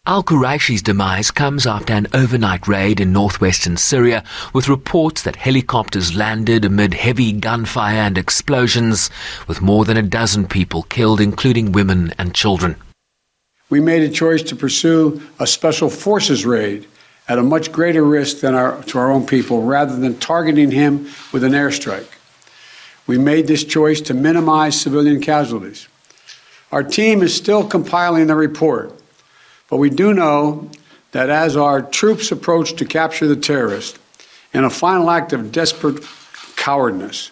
Al-Qurayshi's demise comes after an overnight raid in northwestern Syria, with reports that helicopters landed amid heavy gunfire and explosions, with more than a dozen people killed, including women and children. We made a choice to pursue a special forces raid at a much greater risk than to our own people, rather than targeting him with an airstrike. We made this choice to minimize civilian casualties. Our team is still compiling the report, but we do know that as our troops approach to capture the terrorist, in a final act of desperate cowardness,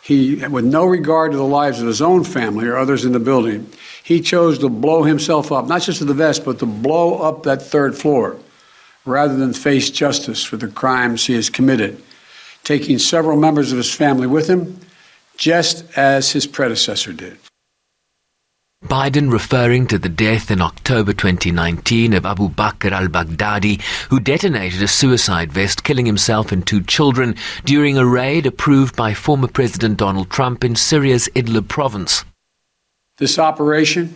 he, with no regard to the lives of his own family or others in the building, he chose to blow himself up, not just to the vest, but to blow up that third floor, rather than face justice for the crimes he has committed, taking several members of his family with him, just as his predecessor did. Biden referring to the death in October 2019 of Abu Bakr al-Baghdadi, who detonated a suicide vest, killing himself and 2 children during a raid approved by former President Donald Trump in Syria's Idlib province. This operation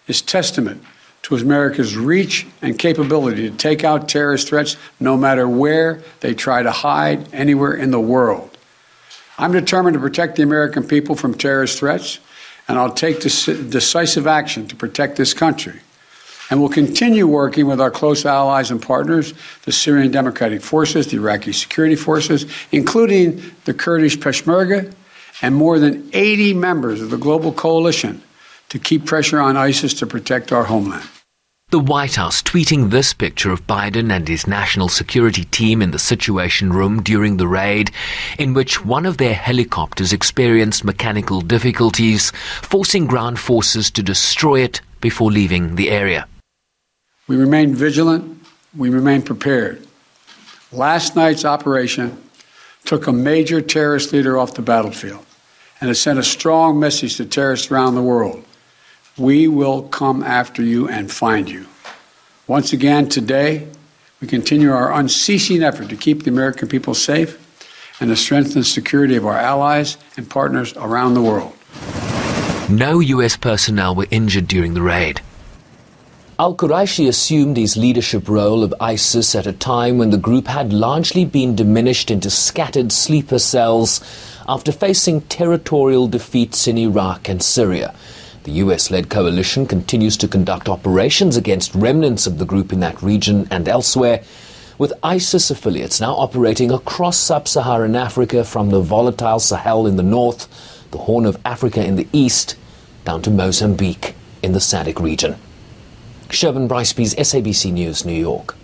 is testament to America's reach and capability to take out terrorist threats no matter where they try to hide anywhere in the world. I'm determined to protect the American people from terrorist threats, and I'll take decisive action to protect this country. And we'll continue working with our close allies and partners, the Syrian Democratic Forces, the Iraqi security forces, including the Kurdish Peshmerga, and more than 80 members of the global coalition to keep pressure on ISIS to protect our homeland. The White House tweeting this picture of Biden and his national security team in the Situation Room during the raid, in which one of their helicopters experienced mechanical difficulties, forcing ground forces to destroy it before leaving the area. We remain vigilant. We remain prepared. Last night's operation took a major terrorist leader off the battlefield, and it sent a strong message to terrorists around the world. We will come after you and find you. Once again, today, we continue our unceasing effort to keep the American people safe and to strengthen the security of our allies and partners around the world. No U.S. personnel were injured during the raid. Al-Qurayshi assumed his leadership role of ISIS at a time when the group had largely been diminished into scattered sleeper cells after facing territorial defeats in Iraq and Syria. The US-led coalition continues to conduct operations against remnants of the group in that region and elsewhere, with ISIS affiliates now operating across sub-Saharan Africa from the volatile Sahel in the north, the Horn of Africa in the east, down to Mozambique in the SADC region. Shervin Bryceby's SABC News, New York.